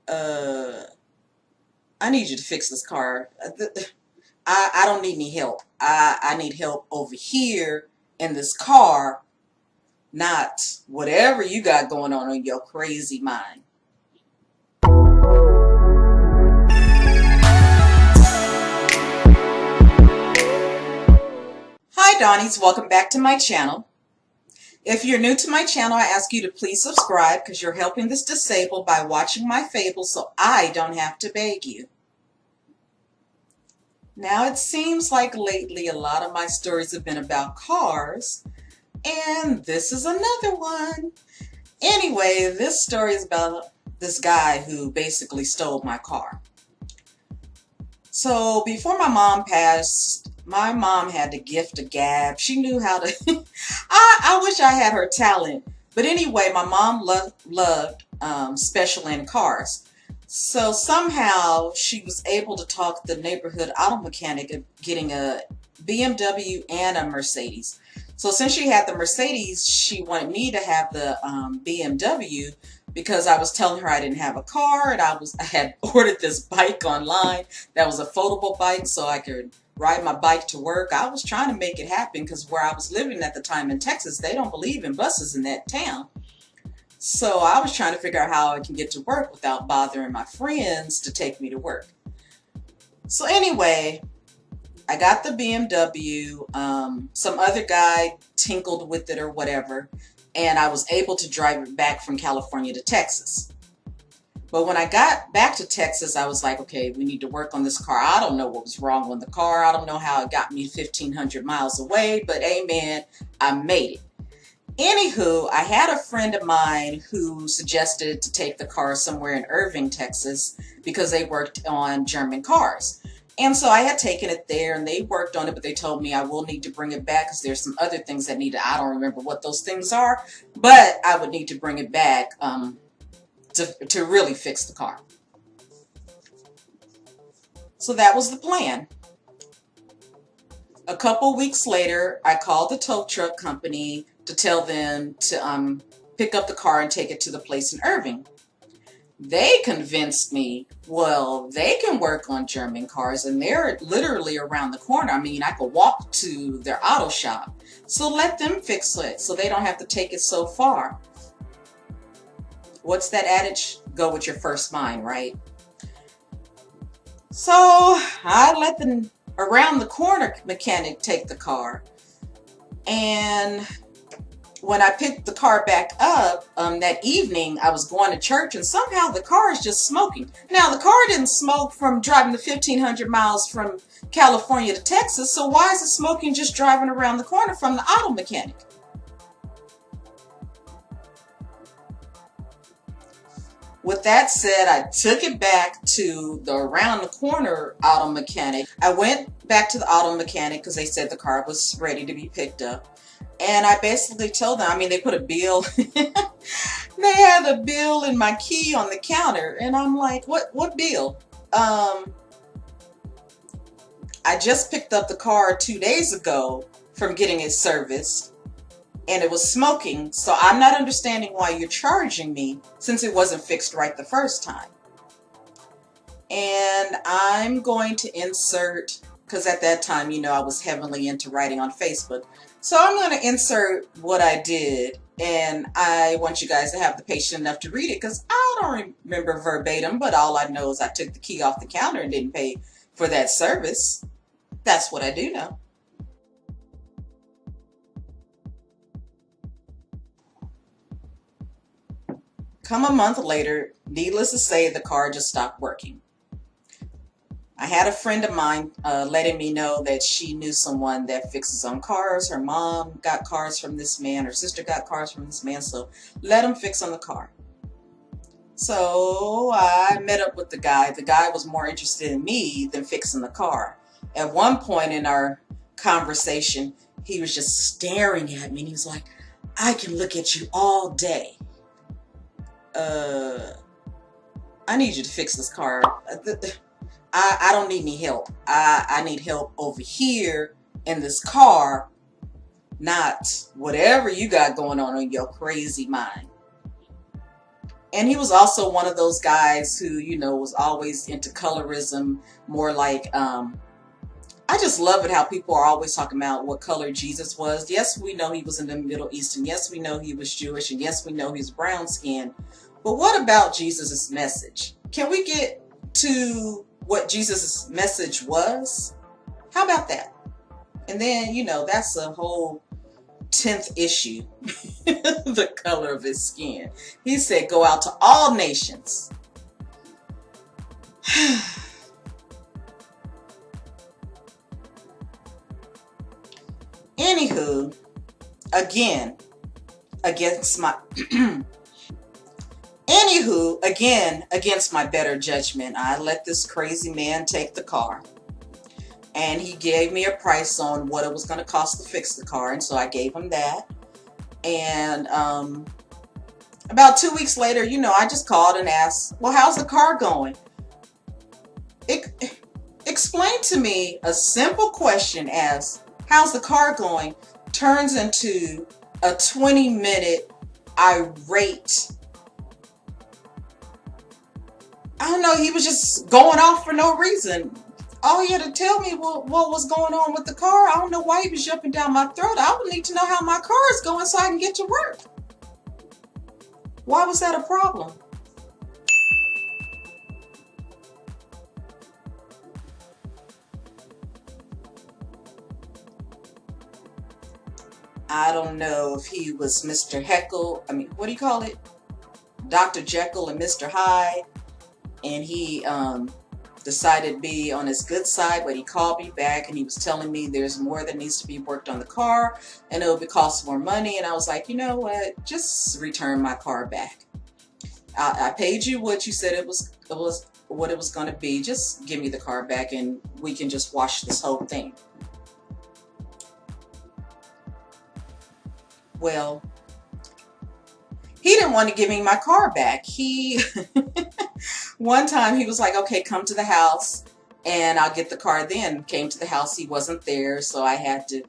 uh, I need you to fix this car. I don't need any help. I need help over here in this car, not whatever you got going on in your crazy mind. Hi Dawnies, welcome back to my channel. If you're new to my channel, I ask you to please subscribe because you're helping this disabled by watching my fables so I don't have to beg you. Now it seems like lately a lot of my stories have been about cars, and this is another one. Anyway, this story is about this guy who basically stole my car. So before my mom passed, my mom had the gift of gab. She knew how to, I wish I had her talent. But anyway, my mom loved special in cars. So somehow she was able to talk the neighborhood auto mechanic of getting a BMW and a Mercedes. So since she had the Mercedes, she wanted me to have the BMW because I was telling her I didn't have a car, and I had ordered this bike online that was a foldable bike so I could ride my bike to work. I was trying to make it happen because where I was living at the time in Texas, they don't believe in buses in that town. So I was trying to figure out how I can get to work without bothering my friends to take me to work. So anyway, I got the BMW, some other guy tinkled with it or whatever, and I was able to drive it back from California to Texas. But when I got back to Texas, I was like, okay, we need to work on this car. I don't know what was wrong with the car. I don't know how it got me 1,500 miles away, but amen, I made it. Anywho, I had a friend of mine who suggested to take the car somewhere in Irving, Texas, because they worked on German cars. And so I had taken it there and they worked on it, but they told me I will need to bring it back because there's some other things that I don't remember what those things are, but I would need to bring it back to really fix the car. So that was the plan. A couple weeks later, I called the tow truck company to tell them to pick up the car and take it to the place in Irving. They convinced me, well, they can work on German cars and they're literally around the corner. I mean, I could walk to their auto shop. So let them fix it so they don't have to take it so far. What's that adage? Go with your first mind, right? So I let the around the corner mechanic take the car. And when I picked the car back up that evening, I was going to church and somehow the car is just smoking. Now, the car didn't smoke from driving the 1,500 miles from California to Texas, so why is it smoking just driving around the corner from the auto mechanic? With that said, I took it back to the around the corner auto mechanic. I went back to the auto mechanic because they said the car was ready to be picked up. And I basically told them, I mean, they put a bill. They had a bill and my key on the counter. And I'm like, what bill? I just picked up the car 2 days ago from getting it serviced. And it was smoking. So I'm not understanding why you're charging me since it wasn't fixed right the first time. And I'm going to insert, because at that time, you know, I was heavily into writing on Facebook. So I'm going to insert what I did, and I want you guys to have the patience enough to read it because I don't remember verbatim, but all I know is I took the key off the counter and didn't pay for that service. That's what I do know. Come a month later, needless to say, the car just stopped working. I had a friend of mine letting me know that she knew someone that fixes on cars. Her mom got cars from this man. Her sister got cars from this man. So let them fix on the car. So I met up with the guy. The guy was more interested in me than fixing the car. At one point in our conversation, he was just staring at me and he was like, I can look at you all day. I need you to fix this car. I don't need any help. I need help over here in this car, not whatever you got going on in your crazy mind. And he was also one of those guys who, was always into colorism, more like, I just love it how people are always talking about what color Jesus was. Yes, we know he was in the Middle East, and yes, we know he was Jewish, and yes, we know he's brown skinned. But what about Jesus' message? Can we get to what Jesus' message was? How about that? And then, that's a whole 10th issue. The color of his skin. He said, go out to all nations. Anywho, again, against my against my better judgment, I let this crazy man take the car. And he gave me a price on what it was going to cost to fix the car, and so I gave him that. And about 2 weeks later, I just called and asked, well, how's the car going? Explain to me a simple question as, how's the car going, turns into a 20-minute irate. I don't know, he was just going off for no reason. All he had to tell me what was going on with the car. I don't know why he was jumping down my throat. I would need to know how my car is going so I can get to work. Why was that a problem? I don't know if he was Mr. Heckle. What do you call it? Dr. Jekyll and Mr. Hyde. And he decided to be on his good side, but he called me back and he was telling me there's more that needs to be worked on the car and it would cost more money. And I was like, you know what? Just return my car back. I paid you what you said it was what it was going to be. Just give me the car back and we can just wash this whole thing. Well, he didn't want to give me my car back. One time he was like, okay, come to the house and I'll get the car then. Came to the house, he wasn't there, so I had to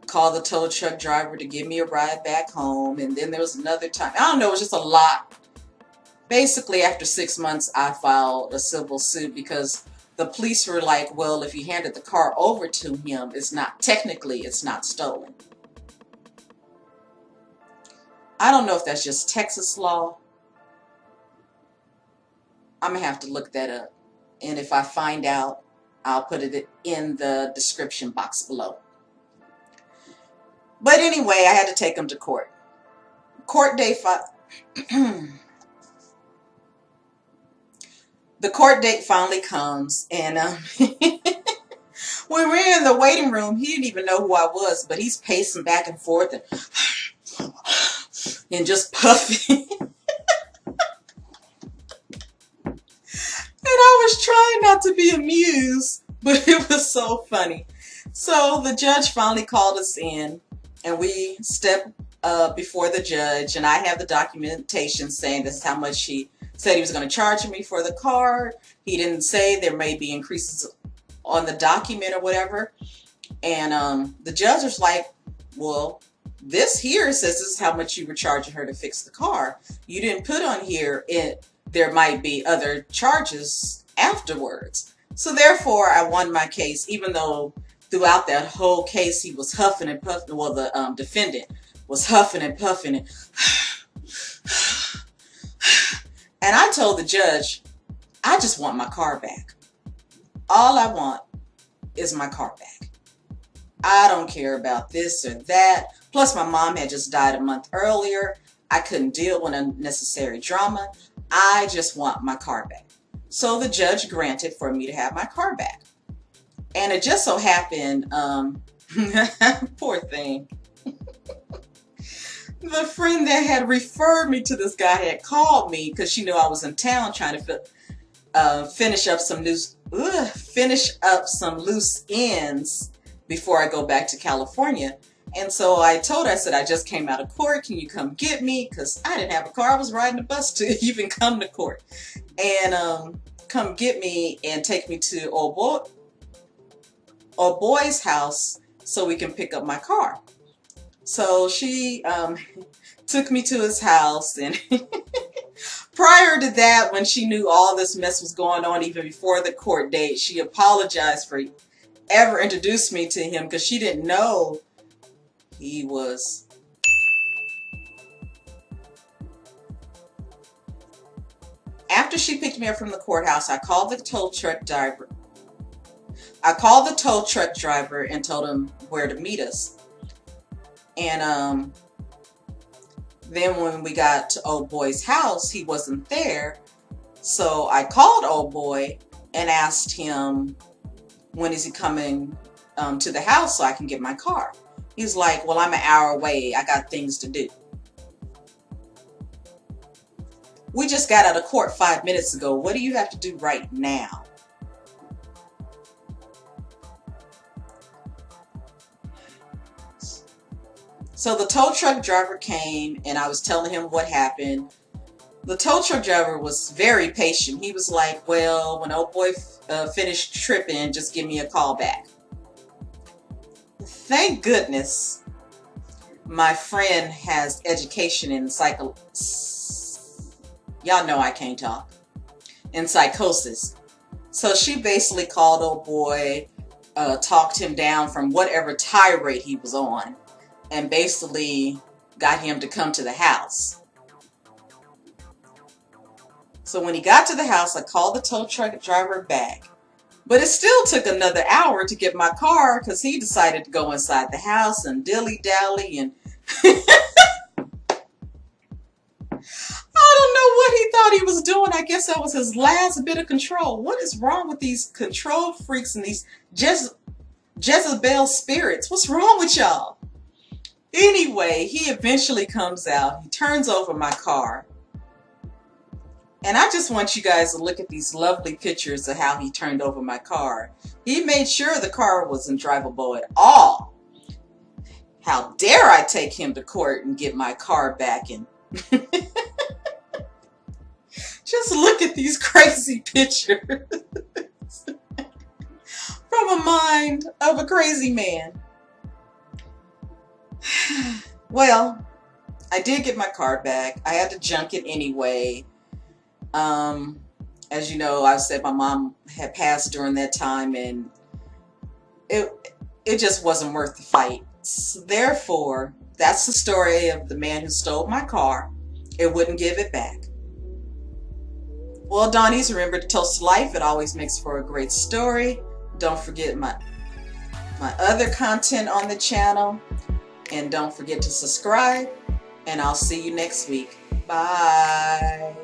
call the tow truck driver to give me a ride back home. And then there was another time, I don't know, it was just a lot. Basically, after 6 months, I filed a civil suit because the police were like, well, if you handed the car over to him, it's not stolen. I don't know if that's just Texas law. I'm going to have to look that up. And if I find out, I'll put it in the description box below. But anyway, I had to take him to court. Court date the court date finally comes, and when we're in the waiting room, he didn't even know who I was, but he's pacing back and forth and just puffing. And I was trying not to be amused, but it was so funny. So the judge finally called us in, and we stepped before the judge, and I have the documentation saying this is how much he said he was going to charge me for the car. He didn't say there may be increases on the document or whatever. And the judge was like, well, this here says this is how much you were charging her to fix the car. You didn't put on here there might be other charges afterwards. So therefore, I won my case, even though throughout that whole case, he was huffing and puffing. Well, the defendant was huffing and puffing. And I told the judge, I just want my car back. All I want is my car back. I don't care about this or that. Plus, my mom had just died a month earlier. I couldn't deal with unnecessary drama. I just want my car back. So the judge granted for me to have my car back. And it just so happened, poor thing. The friend that had referred me to this guy had called me because she knew I was in town trying to finish up some loose ends before I go back to California. And so I told her, I said, I just came out of court. Can you come get me? Because I didn't have a car. I was riding a bus to even come to court. And come get me and take me to old boy's house so we can pick up my car. So she took me to his house and prior to that, when she knew all this mess was going on, even before the court date, she apologized for ever introduced me to him because she didn't know he was. After she picked me up from the courthouse, I called the tow truck driver. And told him where to meet us. And then when we got to old boy's house, he wasn't there. So I called old boy and asked him, when is he coming to the house so I can get my car? He's like, well, I'm an hour away. I got things to do. We just got out of court 5 minutes ago. What do you have to do right now? So the tow truck driver came and I was telling him what happened. The tow truck driver was very patient. He was like, well, when old boy finished tripping, just give me a call back. Thank goodness my friend has education in y'all know I can't talk. In psychosis. So she basically called old boy, talked him down from whatever tirade he was on, and basically got him to come to the house. So when he got to the house, I called the tow truck driver back. But it still took another hour to get my car because he decided to go inside the house and dilly-dally and I don't know what he thought he was doing. I guess that was his last bit of control. What is wrong with these control freaks and these Jezebel spirits? What's wrong with y'all? Anyway, he eventually comes out. He turns over my car. And I just want you guys to look at these lovely pictures of how he turned over my car. He made sure the car wasn't drivable at all. How dare I take him to court and get my car back and just look at these crazy pictures from a mind of a crazy man. Well, I did get my car back. I had to junk it anyway. As you know, I said my mom had passed during that time and it just wasn't worth the fight. So therefore, that's the story of the man who stole my car. It wouldn't give it back. Well, Dawnies, remember to toast life. It always makes for a great story. Don't forget my other content on the channel. And don't forget to subscribe. And I'll see you next week. Bye.